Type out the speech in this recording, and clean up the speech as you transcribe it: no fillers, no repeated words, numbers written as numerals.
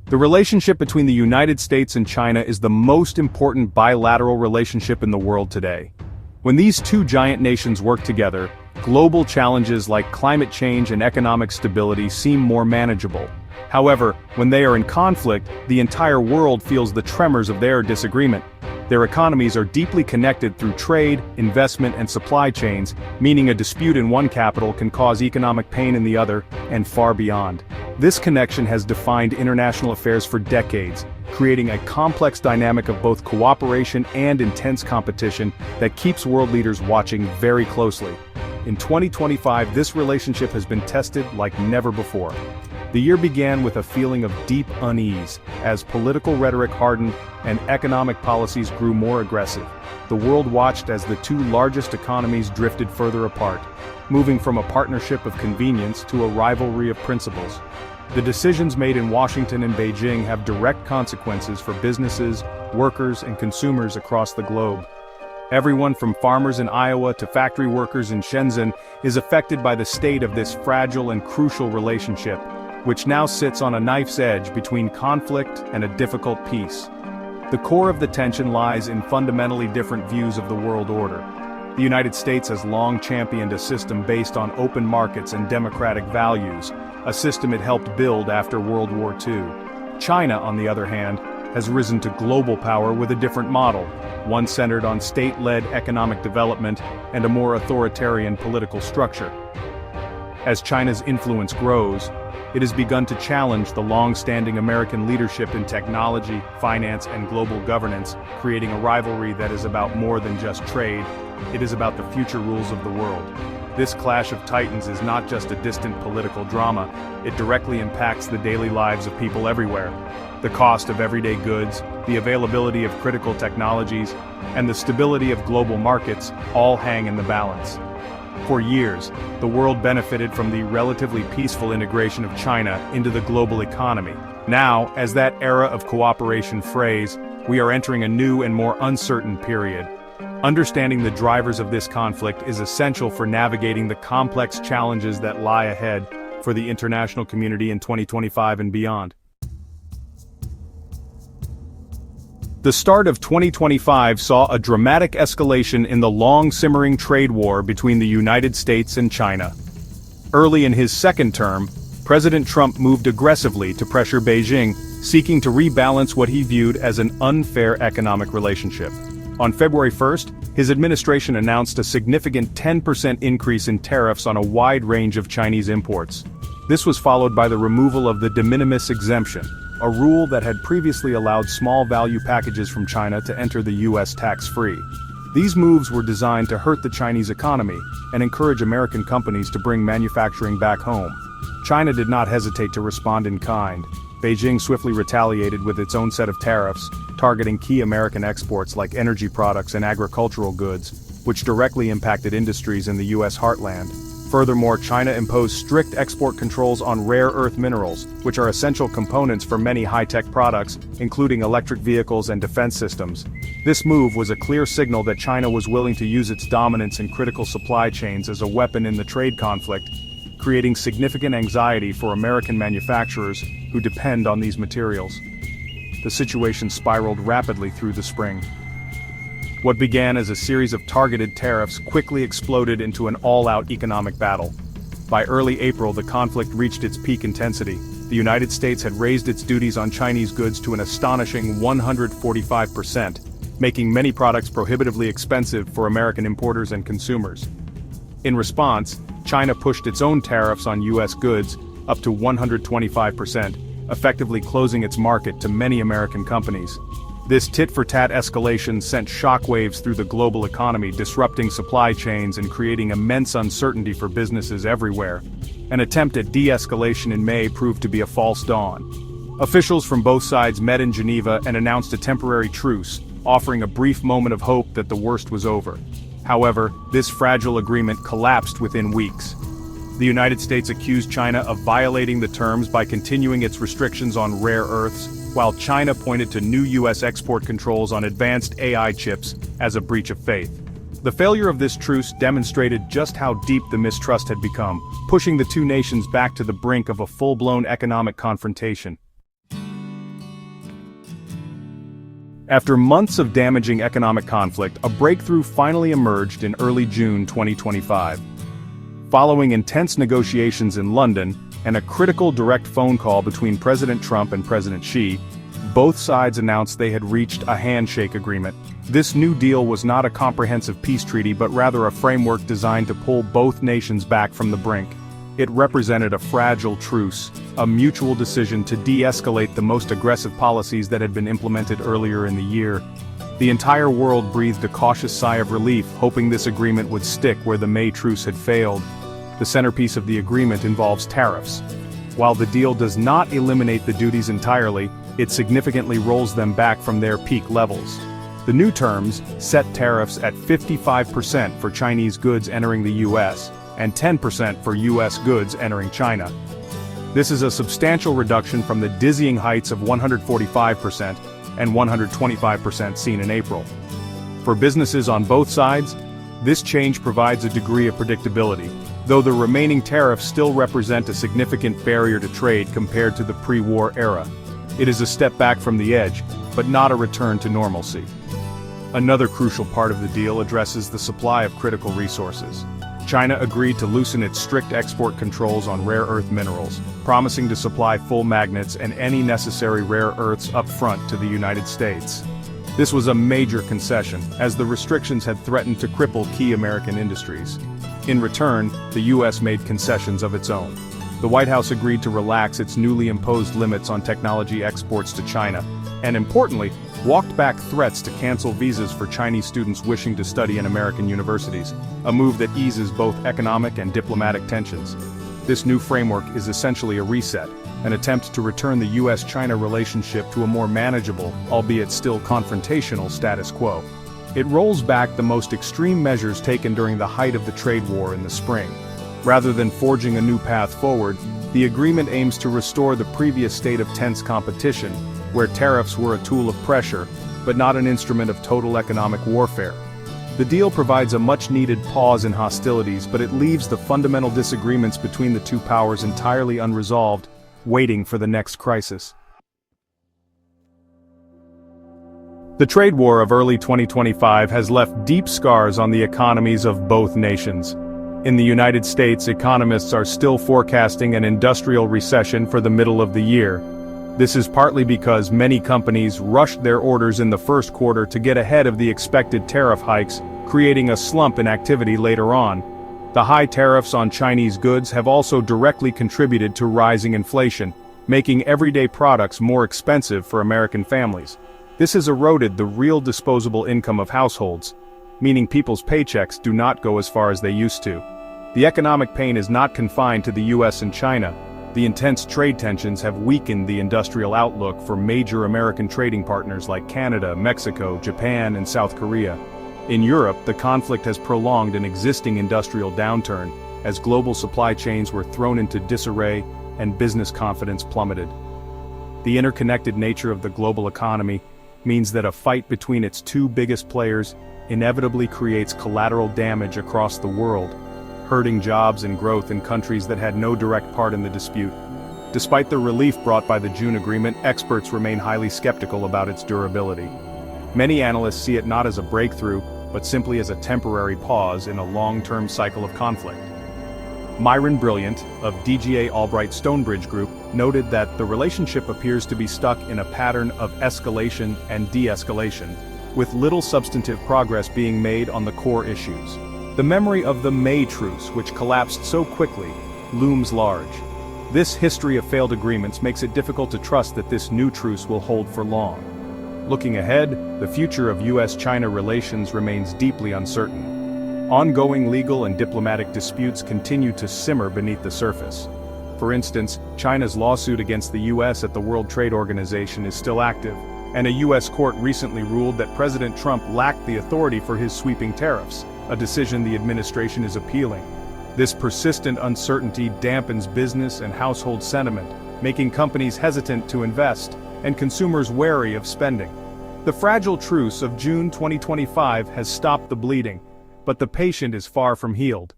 The relationship between the United States and China is the most important bilateral relationship in the world today. When these two giant nations work together, global challenges like climate change and economic stability seem more manageable. However, when they are in conflict, the entire world feels the tremors of their disagreement. Their economies are deeply connected through trade, investment, and supply chains, meaning a dispute in one capital can cause economic pain in the other, and far beyond. This connection has defined international affairs for decades, creating a complex dynamic of both cooperation and intense competition that keeps world leaders watching very closely. In 2025, this relationship has been tested like never before. The year began with a feeling of deep unease, as political rhetoric hardened and economic policies grew more aggressive. The world watched as the two largest economies drifted further apart, moving from a partnership of convenience to a rivalry of principles. The decisions made in Washington and Beijing have direct consequences for businesses, workers, and consumers across the globe. Everyone from farmers in Iowa to factory workers in Shenzhen is affected by the state of this fragile and crucial relationship, which now sits on a knife's edge between conflict and a difficult peace. The core of the tension lies in fundamentally different views of the world order. The United States has long championed a system based on open markets and democratic values, a system it helped build after World War II. China, on the other hand, has risen to global power with a different model, one centered on state-led economic development and a more authoritarian political structure. As China's influence grows, it has begun to challenge the long-standing American leadership in technology, finance, and global governance, creating a rivalry that is about more than just trade. It is about the future rules of the world. This clash of titans is not just a distant political drama, it directly impacts the daily lives of people everywhere. The cost of everyday goods, the availability of critical technologies, and the stability of global markets all hang in the balance. For years, the world benefited from the relatively peaceful integration of China into the global economy. Now, as that era of cooperation frays, we are entering a new and more uncertain period. Understanding the drivers of this conflict is essential for navigating the complex challenges that lie ahead for the international community in 2025 and beyond. The start of 2025 saw a dramatic escalation in the long-simmering trade war between the United States and China. Early in his second term, President Trump moved aggressively to pressure Beijing, seeking to rebalance what he viewed as an unfair economic relationship. On February 1st, his administration announced a significant 10% increase in tariffs on a wide range of Chinese imports. This was followed by the removal of the de minimis exemption, a rule that had previously allowed small-value packages from China to enter the U.S. tax-free. These moves were designed to hurt the Chinese economy and encourage American companies to bring manufacturing back home. China did not hesitate to respond in kind. Beijing swiftly retaliated with its own set of tariffs, targeting key American exports like energy products and agricultural goods, which directly impacted industries in the U.S. heartland. Furthermore, China imposed strict export controls on rare earth minerals, which are essential components for many high-tech products, including electric vehicles and defense systems. This move was a clear signal that China was willing to use its dominance in critical supply chains as a weapon in the trade conflict, creating significant anxiety for American manufacturers who depend on these materials. The situation spiraled rapidly through the spring. What began as a series of targeted tariffs quickly exploded into an all-out economic battle. By early April, the conflict reached its peak intensity. The United States had raised its duties on Chinese goods to an astonishing 145%, making many products prohibitively expensive for American importers and consumers. In response, China pushed its own tariffs on U.S. goods up to 125%, effectively closing its market to many American companies. This tit-for-tat escalation sent shockwaves through the global economy, disrupting supply chains and creating immense uncertainty for businesses everywhere. An attempt at de-escalation in May proved to be a false dawn. Officials from both sides met in Geneva and announced a temporary truce, offering a brief moment of hope that the worst was over. However, this fragile agreement collapsed within weeks. The United States accused China of violating the terms by continuing its restrictions on rare earths, while China pointed to new U.S. export controls on advanced AI chips as a breach of faith. The failure of this truce demonstrated just how deep the mistrust had become, pushing the two nations back to the brink of a full-blown economic confrontation. After months of damaging economic conflict, a breakthrough finally emerged in early June 2025. Following intense negotiations in London, and a critical direct phone call between President Trump and President Xi, both sides announced they had reached a handshake agreement. This new deal was not a comprehensive peace treaty but rather a framework designed to pull both nations back from the brink. It represented a fragile truce, a mutual decision to de-escalate the most aggressive policies that had been implemented earlier in the year. The entire world breathed a cautious sigh of relief, hoping this agreement would stick where the May truce had failed. The centerpiece of the agreement involves tariffs. While the deal does not eliminate the duties entirely, it significantly rolls them back from their peak levels. The new terms set tariffs at 55% for Chinese goods entering the US, and 10% for US goods entering China. This is a substantial reduction from the dizzying heights of 145% and 125% seen in April. For businesses on both sides, this change provides a degree of predictability, though the remaining tariffs still represent a significant barrier to trade compared to the pre-war era. It is a step back from the edge, but not a return to normalcy. Another crucial part of the deal addresses the supply of critical resources. China agreed to loosen its strict export controls on rare earth minerals, promising to supply full magnets and any necessary rare earths up front to the United States. This was a major concession, as the restrictions had threatened to cripple key American industries. In return, the US made concessions of its own. The White House agreed to relax its newly imposed limits on technology exports to China, and importantly, walked back threats to cancel visas for Chinese students wishing to study in American universities, a move that eases both economic and diplomatic tensions. This new framework is essentially a reset, an attempt to return the US-China relationship to a more manageable, albeit still confrontational status quo. It rolls back the most extreme measures taken during the height of the trade war in the spring. Rather than forging a new path forward, the agreement aims to restore the previous state of tense competition, where tariffs were a tool of pressure, but not an instrument of total economic warfare. The deal provides a much-needed pause in hostilities, but it leaves the fundamental disagreements between the two powers entirely unresolved, waiting for the next crisis. The trade war of early 2025 has left deep scars on the economies of both nations. In the United States, economists are still forecasting an industrial recession for the middle of the year. This is partly because many companies rushed their orders in the first quarter to get ahead of the expected tariff hikes, creating a slump in activity later on. The high tariffs on Chinese goods have also directly contributed to rising inflation, making everyday products more expensive for American families. This has eroded the real disposable income of households, meaning people's paychecks do not go as far as they used to. The economic pain is not confined to the US and China. The intense trade tensions have weakened the industrial outlook for major American trading partners like Canada, Mexico, Japan, and South Korea. In Europe, the conflict has prolonged an existing industrial downturn, as global supply chains were thrown into disarray and business confidence plummeted. The interconnected nature of the global economy means that a fight between its two biggest players inevitably creates collateral damage across the world, hurting jobs and growth in countries that had no direct part in the dispute. Despite the relief brought by the June agreement, experts remain highly skeptical about its durability. Many analysts see it not as a breakthrough, but simply as a temporary pause in a long-term cycle of conflict. Myron Brilliant, of DGA Albright Stonebridge Group, noted that the relationship appears to be stuck in a pattern of escalation and de-escalation, with little substantive progress being made on the core issues. The memory of the May truce, which collapsed so quickly, looms large. This history of failed agreements makes it difficult to trust that this new truce will hold for long. Looking ahead, the future of US-China relations remains deeply uncertain. Ongoing legal and diplomatic disputes continue to simmer beneath the surface. For instance, China's lawsuit against the US at the World Trade Organization is still active, and a US court recently ruled that President Trump lacked the authority for his sweeping tariffs, a decision the administration is appealing. This persistent uncertainty dampens business and household sentiment, making companies hesitant to invest and consumers wary of spending. The fragile truce of June 2025 has stopped the bleeding, but the patient is far from healed.